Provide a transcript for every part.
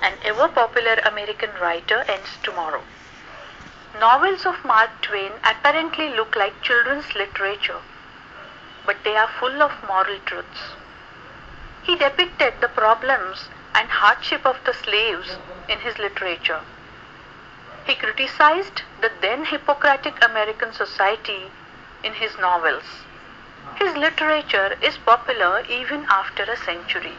an ever popular American writer, ends tomorrow. Novels of Mark Twain apparently look like children's literature, but they are full of moral truths. He depicted the problems and hardship of the slaves in his literature. He criticized the then Hippocratic American society in his novels. His literature is popular even after a century.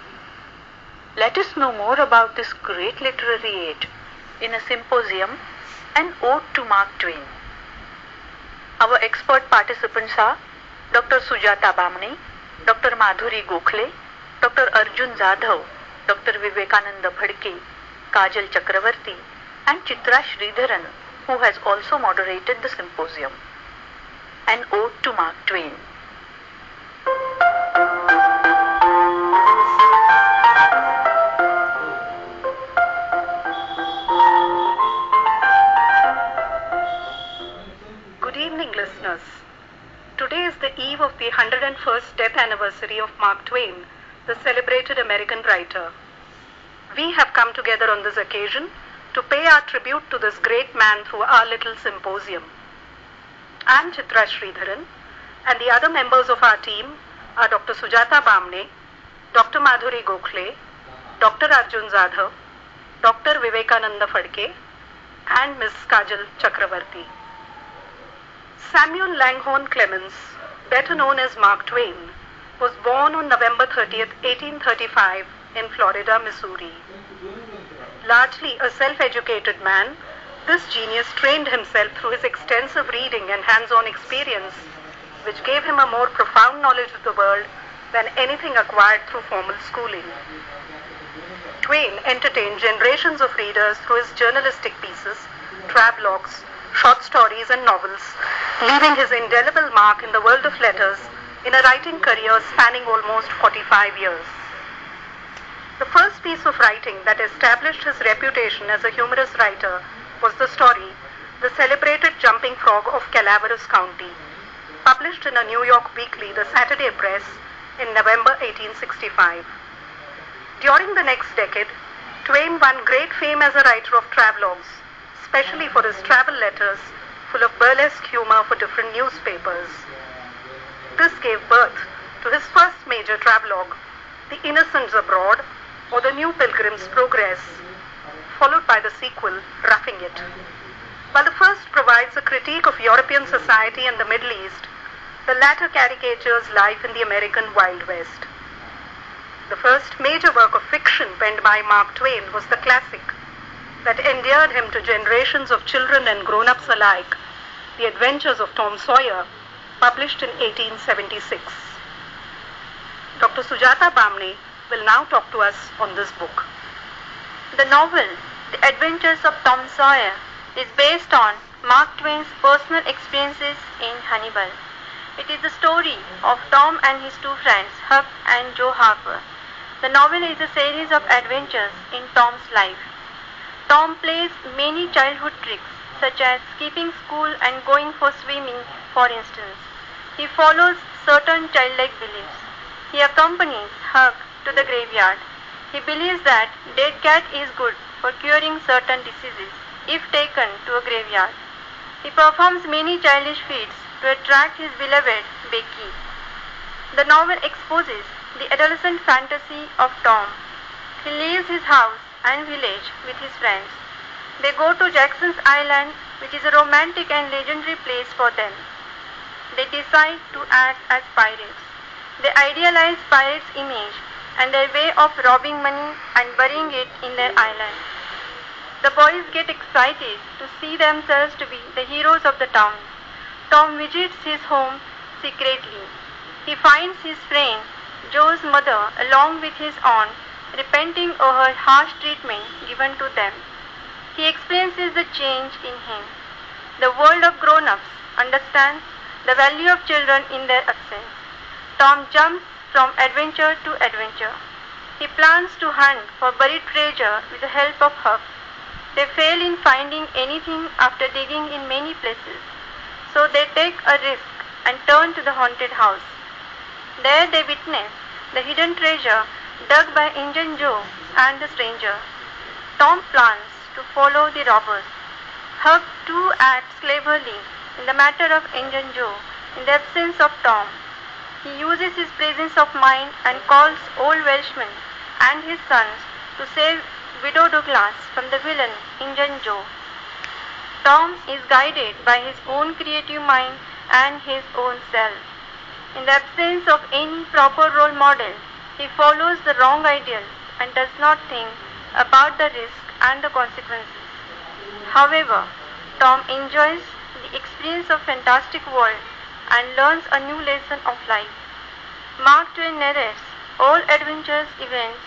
Let us know more about this great literary age in a symposium, An Ode to Mark Twain. Our expert participants are Dr. Sujata Bamne, Dr. Madhuri Gokhale, Dr. Arjun Jadhav, Dr. Vivekananda Phadke, Kajal Chakravarti, and Chitra Sridharan, who has also moderated the symposium. An Ode to Mark Twain. Good evening, listeners. Today is the eve of the 101st death anniversary of Mark Twain, the celebrated American writer. We have come together on this occasion to pay our tribute to this great man through our little symposium. I am Chitra Sridharan, and the other members of our team are Dr. Sujata Bamne, Dr. Madhuri Gokhale, Dr. Arjun Jadhav, Dr. Vivekananda Phadke, and Ms. Kajal Chakravarti. Samuel Langhorne Clemens, better known as Mark Twain, was born on November 30th, 1835 in Florida, Missouri. Largely a self-educated man, this genius trained himself through his extensive reading and hands-on experience, which gave him a more profound knowledge of the world than anything acquired through formal schooling. Twain entertained generations of readers through his journalistic pieces, travelogues, short stories and novels, leaving his indelible mark in the world of letters in a writing career spanning almost 45 years. The first piece of writing that established his reputation as a humorous writer was the story, The Celebrated Jumping Frog of Calaveras County, published in a New York weekly, the Saturday Press, in November 1865. During the next decade, Twain won great fame as a writer of travelogues, especially for his travel letters full of burlesque humor for different newspapers. This gave birth to his first major travelogue, The Innocents Abroad, or The New Pilgrim's Progress, followed by the sequel, Roughing It. While the first provides a critique of European society and the Middle East, the latter caricatures life in the American Wild West. The first major work of fiction penned by Mark Twain was the classic that endeared him to generations of children and grown-ups alike, The Adventures of Tom Sawyer, published in 1876. Dr. Sujata Bamne will now talk to us on this book. The novel, The Adventures of Tom Sawyer, is based on Mark Twain's personal experiences in Hannibal. It is the story of Tom and his two friends, Huck and Joe Harper. The novel is a series of adventures in Tom's life. Tom plays many childhood tricks, such as skipping school and going for swimming, for instance. He follows certain childlike beliefs. He accompanies Huck to the graveyard. He believes that dead cat is good for curing certain diseases if taken to a graveyard. He performs many childish feats to attract his beloved Becky. The novel exposes the adolescent fantasy of Tom. He leaves his house and village with his friends. They go to Jackson's Island, which is a romantic and legendary place for them. They decide to act as pirates. They idealize pirates' image and their way of robbing money and burying it in their island. The boys get excited to see themselves to be the heroes of the town. Tom visits his home secretly. He finds his friend Joe's mother along with his aunt repenting over her harsh treatment given to them. He experiences the change in him. The world of grown-ups understands the value of children in their absence. Tom jumps from adventure to adventure. He plans to hunt for buried treasure with the help of Huck. They fail in finding anything after digging in many places, so they take a risk and turn to the haunted house. There they witness the hidden treasure dug by Injun Joe and the stranger. Tom plans to follow the robbers. Huck too acts cleverly in the matter of Injun Joe in the absence of Tom. He uses his presence of mind and calls old Welshman and his sons to save Widow Douglas from the villain Injun Joe. Tom is guided by his own creative mind and his own self. In the absence of any proper role model, he follows the wrong ideals and does not think about the risk and the consequences. However, Tom enjoys the experience of fantastic world and learns a new lesson of life. Mark Twain narrates all adventurous events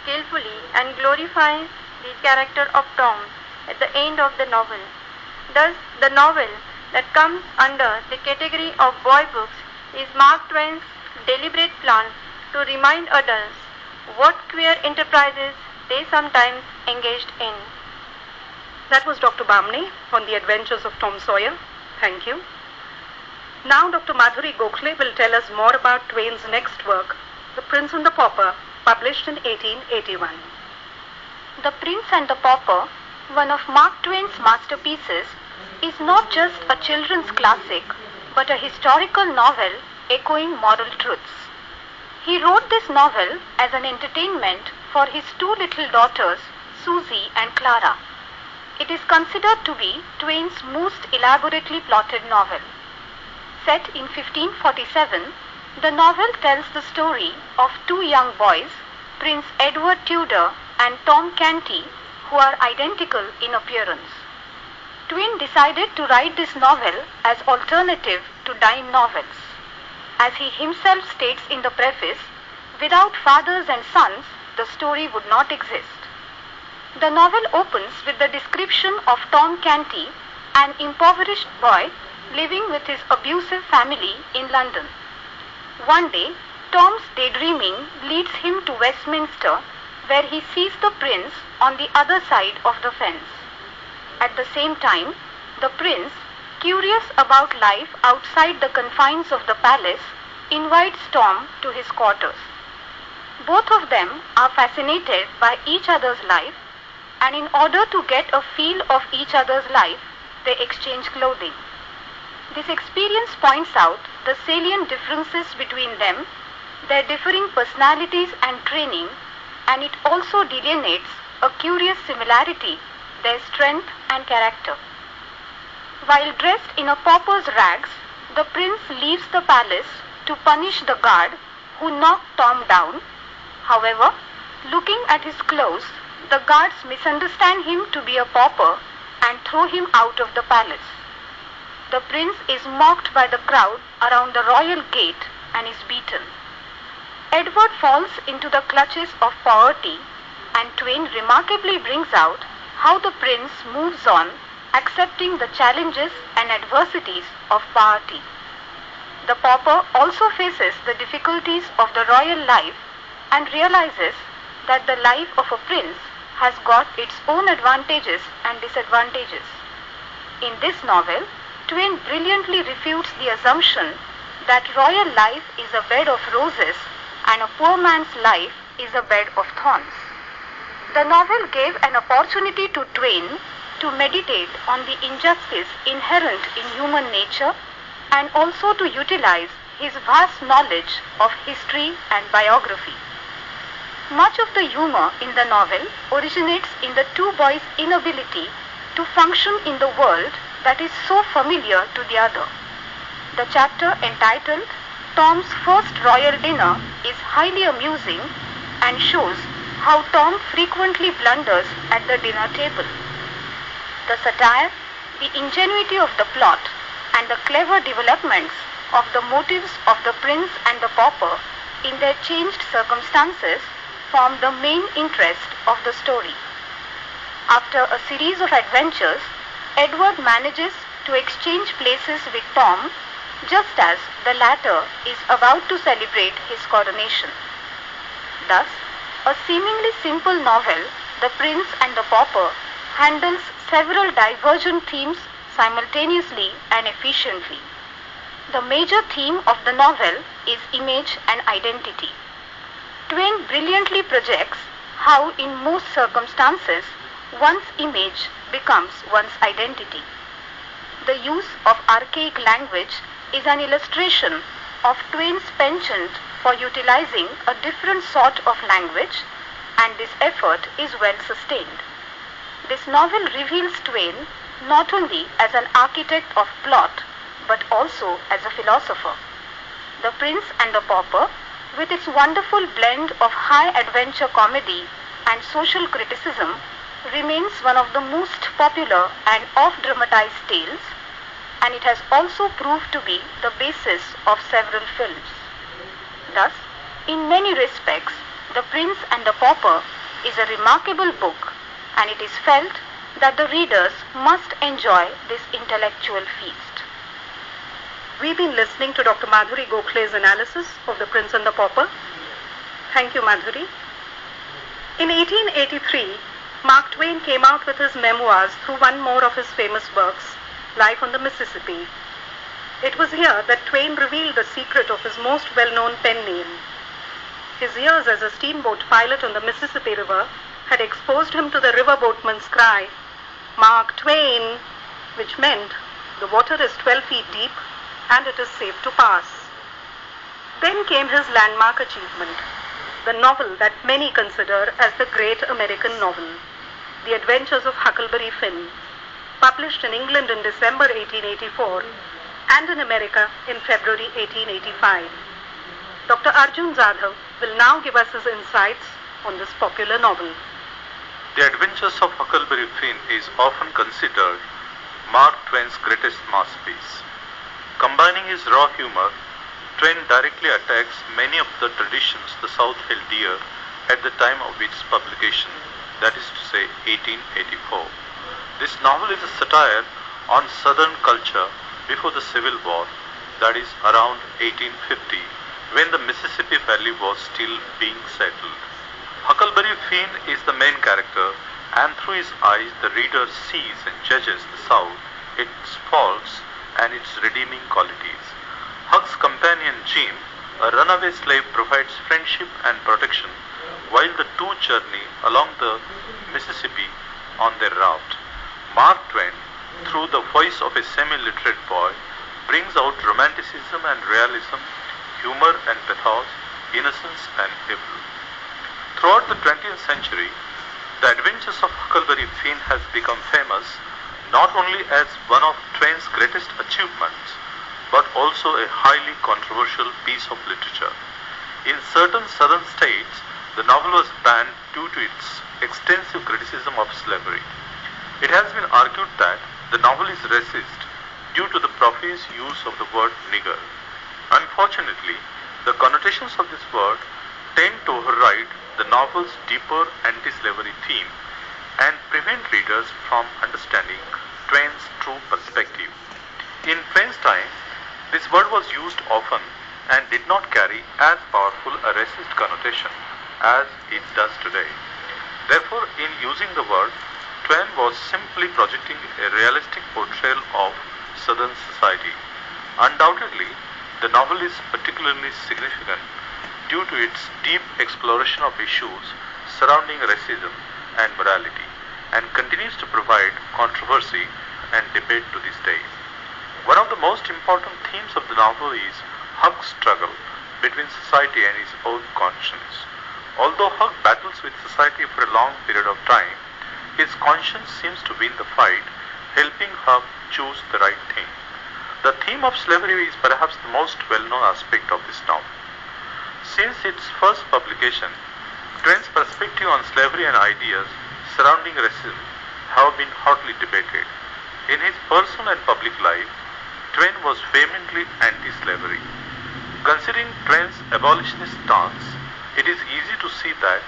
skillfully and glorifies the character of Tom at the end of the novel. Thus, the novel that comes under the category of boy books is Mark Twain's deliberate plan to remind adults what queer enterprises they sometimes engaged in. That was Dr. Bamne on the adventures of Tom Sawyer. Thank you. Now Dr. Madhuri Gokhale will tell us more about Twain's next work, The Prince and the Pauper, published in 1881. The Prince and the Pauper, one of Mark Twain's masterpieces, is not just a children's classic, but a historical novel echoing moral truths. He wrote this novel as an entertainment for his two little daughters, Susie and Clara. It is considered to be Twain's most elaborately plotted novel. Set in 1547, the novel tells the story of two young boys, Prince Edward Tudor and Tom Canty, who are identical in appearance. Twain decided to write this novel as alternative to dime novels. As he himself states in the preface, without fathers and sons, the story would not exist. The novel opens with the description of Tom Canty, an impoverished boy living with his abusive family in London. One day, Tom's daydreaming leads him to Westminster, where he sees the prince on the other side of the fence. At the same time, the prince, curious about life outside the confines of the palace, invites Tom to his quarters. Both of them are fascinated by each other's life, and in order to get a feel of each other's life, they exchange clothing. This experience points out the salient differences between them, their differing personalities and training, and it also delineates a curious similarity, their strength and character. While dressed in a pauper's rags, the prince leaves the palace to punish the guard who knocked Tom down. However, looking at his clothes, the guards misunderstand him to be a pauper and throw him out of the palace. The prince is mocked by the crowd around the royal gate and is beaten. Edward falls into the clutches of poverty, and Twain remarkably brings out how the prince moves on, accepting the challenges and adversities of poverty. The pauper also faces the difficulties of the royal life and realizes that the life of a prince has got its own advantages and disadvantages. In this novel, Twain brilliantly refutes the assumption that royal life is a bed of roses and a poor man's life is a bed of thorns. The novel gave an opportunity to Twain to meditate on the injustice inherent in human nature and also to utilize his vast knowledge of history and biography. Much of the humor in the novel originates in the two boys' inability to function in the world that is so familiar to the other. The chapter entitled Tom's First Royal Dinner is highly amusing and shows how Tom frequently blunders at the dinner table. The satire, the ingenuity of the plot, and the clever developments of the motives of the prince and the pauper in their changed circumstances form the main interest of the story. After a series of adventures, Edward manages to exchange places with Tom just as the latter is about to celebrate his coronation. Thus, a seemingly simple novel, The Prince and the Pauper, handles several divergent themes simultaneously and efficiently. The major theme of the novel is image and identity. Twain brilliantly projects how, in most circumstances, one's image becomes one's identity. The use of archaic language is an illustration of Twain's penchant for utilizing a different sort of language, and this effort is well sustained. This novel reveals Twain not only as an architect of plot, but also as a philosopher. The Prince and the Pauper, with its wonderful blend of high adventure comedy and social criticism, remains one of the most popular and oft-dramatized tales, and it has also proved to be the basis of several films. Thus, in many respects, The Prince and the Pauper is a remarkable book, and it is felt that the readers must enjoy this intellectual feast. We've been listening to Dr. Madhuri Gokhale's analysis of The Prince and the Pauper. Thank you, Madhuri. In 1883, Mark Twain came out with his memoirs through one more of his famous works, Life on the Mississippi. It was here that Twain revealed the secret of his most well-known pen name. His years as a steamboat pilot on the Mississippi River had exposed him to the riverboatman's cry, "Mark Twain," which meant the water is 12 feet deep and it is safe to pass. Then came his landmark achievement, the novel that many consider as the great American novel, The Adventures of Huckleberry Finn, published in England in December 1884 and in America in February 1885. Dr. Arjun Jadhav will now give us his insights on this popular novel. The Adventures of Huckleberry Finn is often considered Mark Twain's greatest masterpiece. Combining his raw humor, Twain directly attacks many of the traditions the South held dear at the time of its publication, that is to say 1884. This novel is a satire on Southern culture before the Civil War, that is around 1850, when the Mississippi Valley was still being settled. Huckleberry Finn is the main character, and through his eyes the reader sees and judges the South, its faults and its redeeming qualities. Huck's companion Jim, a runaway slave, provides friendship and protection while the two journey along the Mississippi on their route. Mark Twain, through the voice of a semi-literate boy, brings out romanticism and realism, humor and pathos, innocence and evil. Throughout the 20th century, The Adventures of Huckleberry Finn has become famous not only as one of Twain's greatest achievements, but also a highly controversial piece of literature. In certain southern states, the novel was banned due to its extensive criticism of slavery. It has been argued that the novel is racist due to the profuse use of the word nigger. Unfortunately, the connotations of this word tend to override the novel's deeper anti-slavery theme and prevent readers from understanding Twain's true perspective. In Twain's time, this word was used often and did not carry as powerful a racist connotation as it does today. Therefore, in using the word, Twain was simply projecting a realistic portrayal of Southern society. Undoubtedly, the novel is particularly significant due to its deep exploration of issues surrounding racism and morality, and continues to provide controversy and debate to this day. One of the most important themes of the novel is Huck's struggle between society and his own conscience. Although Huck battles with society for a long period of time, his conscience seems to win the fight, helping Huck choose the right thing. The theme of slavery is perhaps the most well-known aspect of this novel. Since its first publication, Twain's perspective on slavery and ideas surrounding racism have been hotly debated. In his personal and public life, Twain was vehemently anti-slavery. Considering Twain's abolitionist stance, it is easy to see that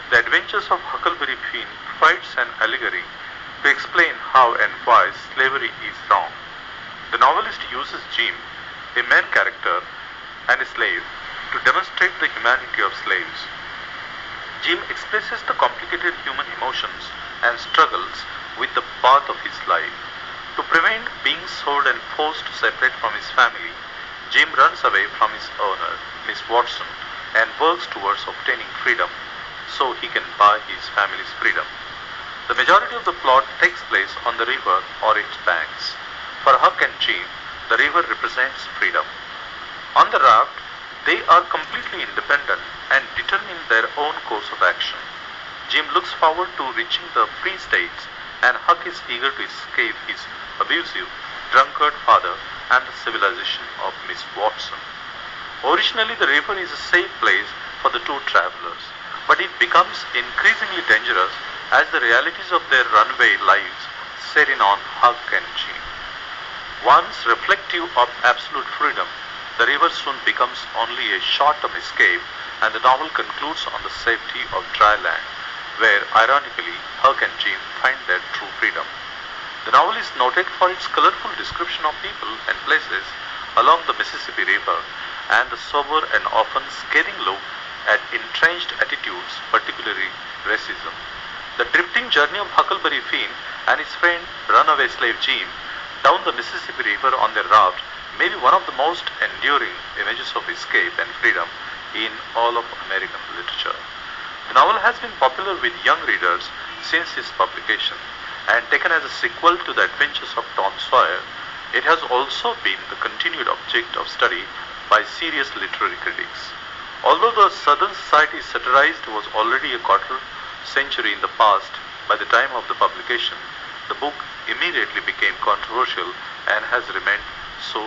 The Adventures of Huckleberry Finn provides an allegory to explain how and why slavery is wrong. The novelist uses Jim, a main character and a slave, to demonstrate the humanity of slaves. Jim expresses the complicated human emotions and struggles with the path of his life. To prevent being sold and forced to separate from his family, Jim runs away from his owner, Miss Watson, and works towards obtaining freedom so he can buy his family's freedom. The majority of the plot takes place on the river or its banks. For Huck and Jim, the river represents freedom. On the raft, they are completely independent and determine their own course of action. Jim looks forward to reaching the free states, and Huck is eager to escape his abusive, drunkard father and the civilization of Miss Watson. Originally, the river is a safe place for the two travelers, but it becomes increasingly dangerous as the realities of their runaway lives set in on Huck and Jim. Once reflective of absolute freedom, the river soon becomes only a short-term escape, and the novel concludes on the safety of dry land, where ironically Huck and Jim find their true freedom. The novel is noted for its colorful description of people and places along the Mississippi River and the sober and often scathing look at entrenched attitudes, particularly racism. The drifting journey of Huckleberry Finn and his friend runaway slave Jim down the Mississippi River on their raft may be one of the most enduring images of escape and freedom in all of American literature. The novel has been popular with young readers since its publication, and taken as a sequel to The Adventures of Tom Sawyer, it has also been the continued object of study by serious literary critics. Although the Southern society satirized was already a quarter century in the past by the time of the publication, the book immediately became controversial and has remained so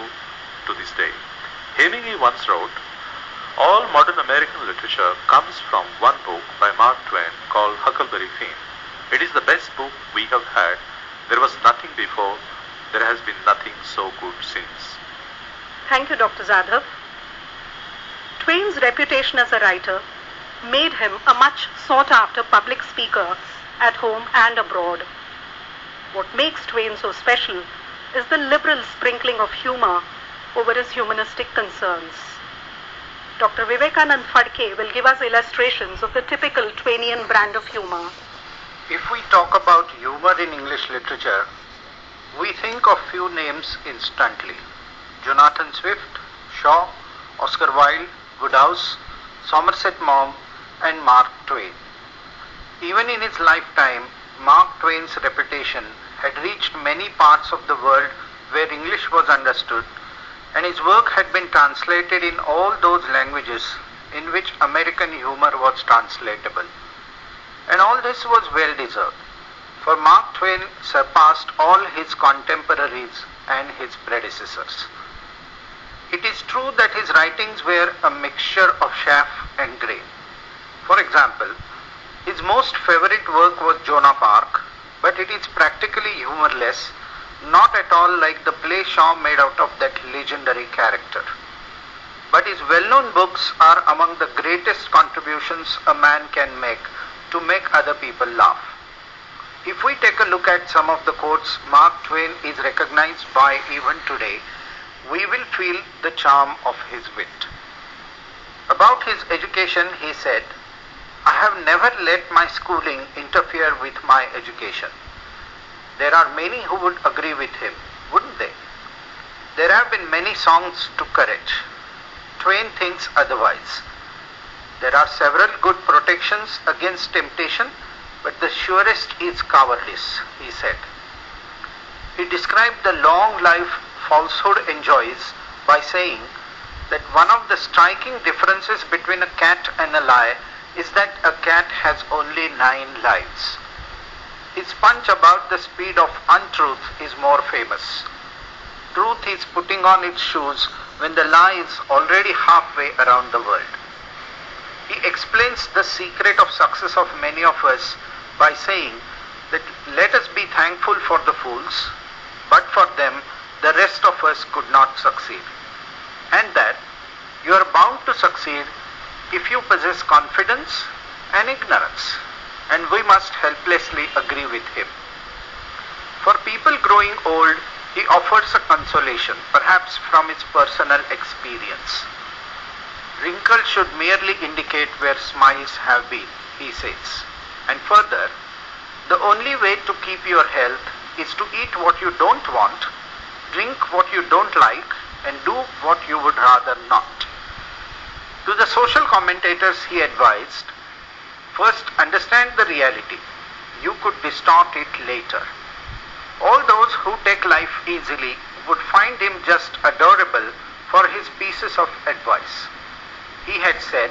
to this day. Hemingway once wrote, "All modern American literature comes from one book by Mark Twain called Huckleberry Finn. It is the best book we have had. There was nothing before. There has been nothing so good since." Thank you, Dr. Zadhav. Twain's reputation as a writer made him a much sought-after public speaker at home and abroad. What makes Twain so special is the liberal sprinkling of humor over his humanistic concerns. Dr. Vivekanand Phadke will give us illustrations of the typical Twainian brand of humor. If we talk about humor in English literature, we think of few names instantly. Jonathan Swift, Shaw, Oscar Wilde, Wodehouse, Somerset Maugham, and Mark Twain. Even in his lifetime, Mark Twain's reputation had reached many parts of the world where English was understood, and his work had been translated in all those languages in which American humor was translatable. And all this was well deserved, for Mark Twain surpassed all his contemporaries and his predecessors. It is true that his writings were a mixture of chaff and grain. For example, his most favorite work was Joan of Arc, but it is practically humorless, not at all like the play Shaw made out of that legendary character. But his well-known books are among the greatest contributions a man can make to make other people laugh. If we take a look at some of the quotes Mark Twain is recognized by even today, we will feel the charm of his wit. About his education, he said, "I have never let my schooling interfere with my education." There are many who would agree with him, wouldn't they? There have been many songs to courage. Twain thinks otherwise. There are several good protections against temptation, but the surest is cowardice, he said. He described the long life falsehood enjoys by saying that one of the striking differences between a cat and a lie is that a cat has only 9 lives. His punch about the speed of untruth is more famous. Truth is putting on its shoes when the lie is already halfway around the world. He explains the secret of success of many of us by saying that let us be thankful for the fools, but for them the rest of us could not succeed, and that you are bound to succeed if you possess confidence and ignorance, and we must helplessly agree with him. For people growing old, he offers a consolation, perhaps from his personal experience. Wrinkles should merely indicate where smiles have been, he says. And further, the only way to keep your health is to eat what you don't want, drink what you don't like, and do what you would rather not. To the social commentators he advised, first understand the reality. you could distort it later. All those who take life easily would find him just adorable for his pieces of advice. He had said,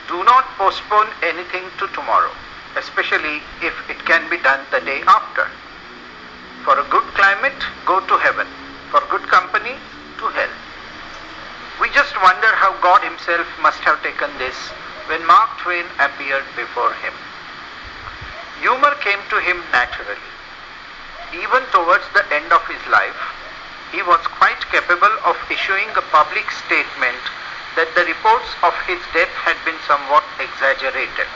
"Do not postpone anything to tomorrow, especially if it can be done the day after. For a good climate, go to heaven. For good company, to hell." We just wonder how God himself must have taken this when Mark Twain appeared before him. Humor came to him naturally. Even towards the end of his life, he was quite capable of issuing a public statement that the reports of his death had been somewhat exaggerated.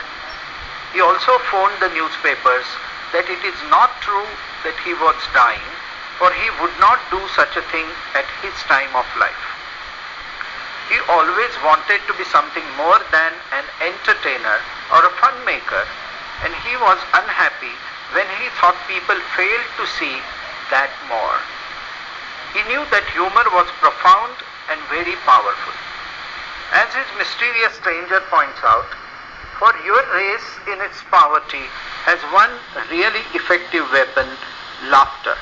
He also phoned the newspapers that it is not true that he was dying, for he would not do such a thing at his time of life. He always wanted to be something more than an entertainer or a fun maker, and he was unhappy when he thought people failed to see that more. He knew that humor was profound and very powerful. As his mysterious stranger points out, for your race in its poverty has one really effective weapon, laughter.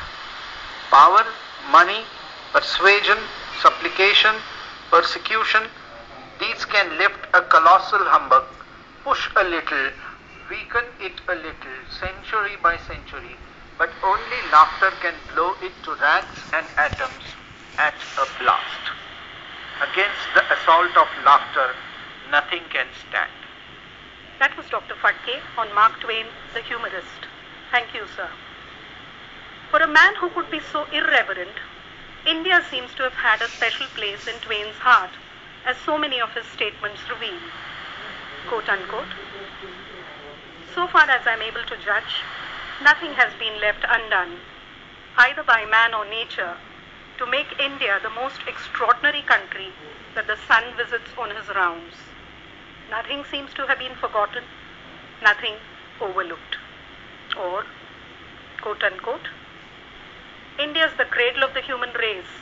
Power, money, persuasion, supplication, persecution, these can lift a colossal humbug, push a little, weaken it a little, century by century, but only laughter can blow it to rags and atoms at a blast. Against the assault of laughter, nothing can stand. That was Dr. Phadke on Mark Twain, the humorist. Thank you, sir. For a man who could be so irreverent, India seems to have had a special place in Twain's heart, as so many of his statements reveal. Quote unquote, "So far as I am able to judge, nothing has been left undone, either by man or nature, to make India the most extraordinary country that the sun visits on his rounds. Nothing seems to have been forgotten, nothing overlooked." Or, quote unquote, "India is the cradle of the human race,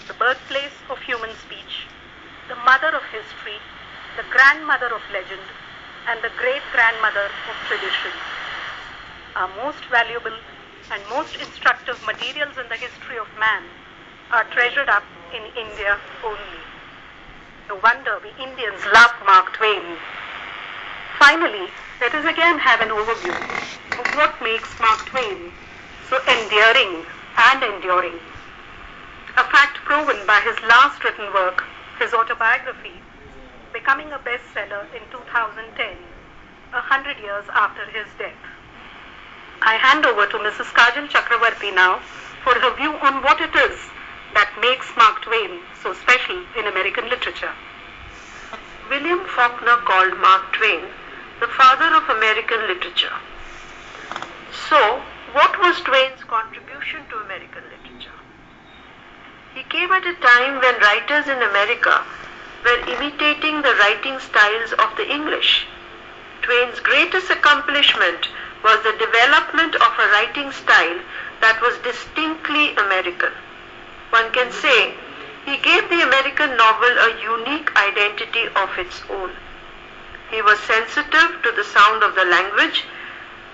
the birthplace of human speech, the mother of history, the grandmother of legend, and the great-grandmother of tradition. Our most valuable and most instructive materials in the history of man are treasured up in India only." No wonder we Indians love Mark Twain. Finally, let us again have an overview of what makes Mark Twain so endearing and enduring. A fact proven by his last written work, his autobiography, becoming a bestseller in 2010, 100 years after his death. I hand over to Mrs. Kajal Chakravarti now for her view on what it is that makes Mark Twain so special in American literature. William Faulkner called Mark Twain the father of American literature. So, what was Twain's contribution to American literature? He came at a time when writers in America were imitating the writing styles of the English. Twain's greatest accomplishment was the development of a writing style that was distinctly American. One can say he gave the American novel a unique identity of its own. He was sensitive to the sound of the language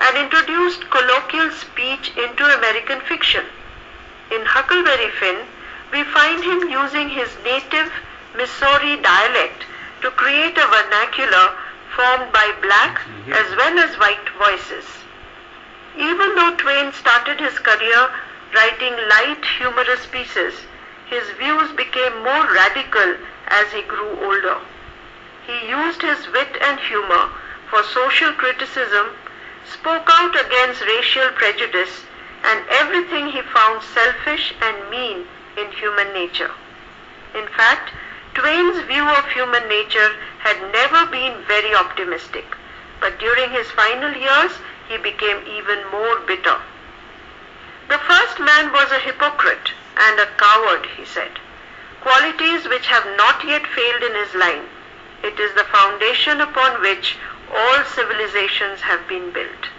and introduced colloquial speech into American fiction. In Huckleberry Finn, we find him using his native Missouri dialect to create a vernacular formed by black as well as white voices. Even though Twain started his career writing light, humorous pieces, his views became more radical as he grew older. He used his wit and humor for social criticism, spoke out against racial prejudice and everything he found selfish and mean in human nature. In fact, Twain's view of human nature had never been very optimistic, but during his final years, he became even more bitter. The first man was a hypocrite and a coward, he said, qualities which have not yet failed in his line. It is the foundation upon which all civilizations have been built.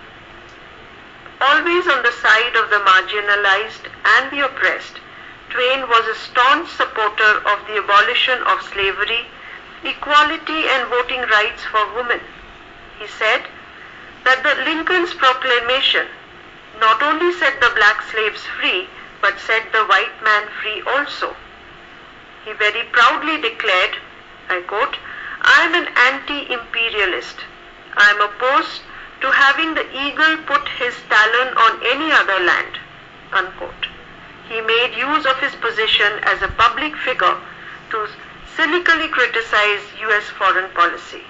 Always on the side of the marginalized and the oppressed, Twain was a staunch supporter of the abolition of slavery, equality and voting rights for women. He said, that the Lincoln's proclamation not only set the black slaves free, but set the white man free also. He very proudly declared, I quote, I am an anti-imperialist. I am opposed to having the eagle put his talon on any other land, unquote. He made use of his position as a public figure to cynically criticize US foreign policy.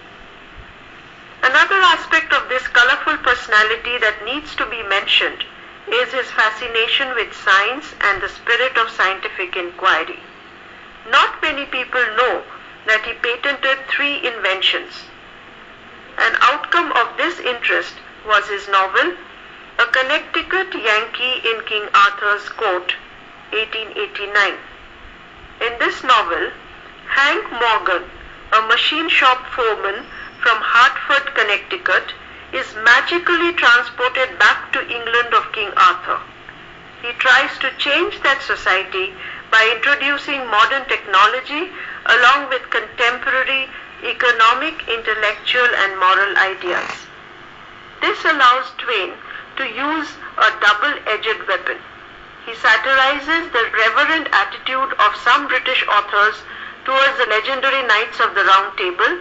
Another aspect of this colorful personality that needs to be mentioned is his fascination with science and the spirit of scientific inquiry. Not many people know that he patented 3 inventions. An outcome of this interest was his novel, A Connecticut Yankee in King Arthur's Court, 1889. In this novel, Hank Morgan, a machine shop foreman from Hartford, Connecticut, is magically transported back to England of King Arthur. He tries to change that society by introducing modern technology along with contemporary economic, intellectual and moral ideas. This allows Twain to use a double-edged weapon. He satirizes the reverent attitude of some British authors towards the legendary Knights of the Round Table,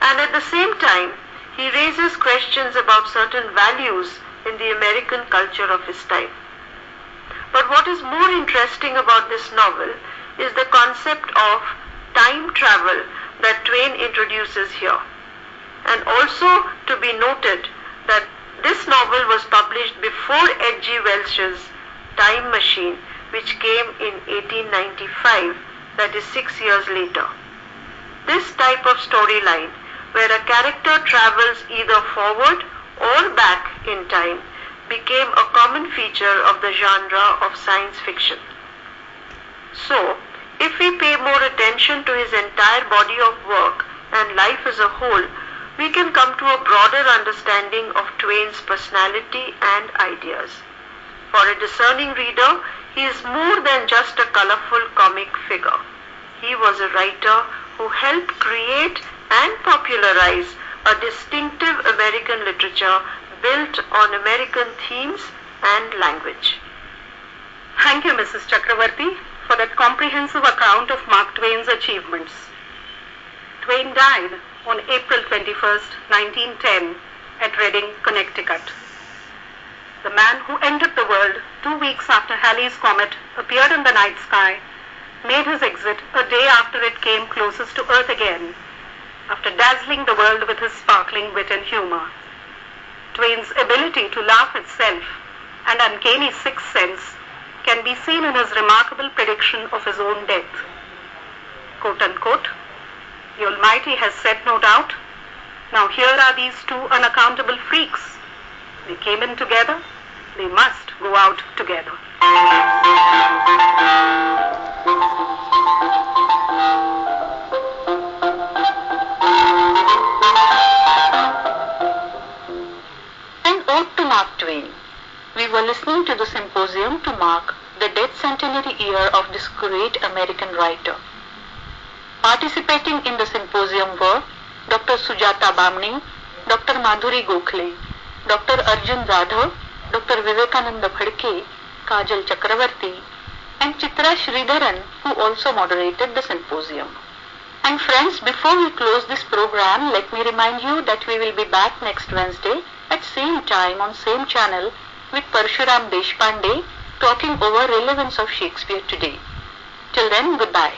and at the same time he raises questions about certain values in the American culture of his time. But what is more interesting about this novel is the concept of time travel that Twain introduces here. And also to be noted that this novel was published before H.G. Welsh's Time Machine, which came in 1895, that is 6 years later. This type of storyline, where a character travels either forward or back in time, became a common feature of the genre of science fiction. So, if we pay more attention to his entire body of work and life as a whole, we can come to a broader understanding of Twain's personality and ideas. For a discerning reader, he is more than just a colorful comic figure. He was a writer who helped create and popularize a distinctive American literature built on American themes and language. Thank you, Mrs. Chakravarti, for that comprehensive account of Mark Twain's achievements. Twain died on April 21st, 1910 at Redding, Connecticut. The man who ended the world 2 weeks after Halley's Comet appeared in the night sky made his exit a day after it came closest to Earth again, after dazzling the world with his sparkling wit and humor. Twain's ability to laugh itself and uncanny sixth sense can be seen in his remarkable prediction of his own death. Quote unquote, the Almighty has said, no doubt, now here are these 2 unaccountable freaks. They came in together, they must go out together. An ode to Mark Twain. We were listening to the symposium to mark the death centenary year of this great American writer. Participating in the symposium were Dr. Sujata Bamni, Dr. Madhuri Gokhale, Dr. Arjun Radhav, Dr. Vivekananda Phadke, Kajal Chakravarti, and Chitra Sridharan, who also moderated the symposium. And friends, before we close this program, let me remind you that we will be back next Wednesday at same time on same channel with Parshuram Deshpande talking over relevance of Shakespeare today. Till then, goodbye.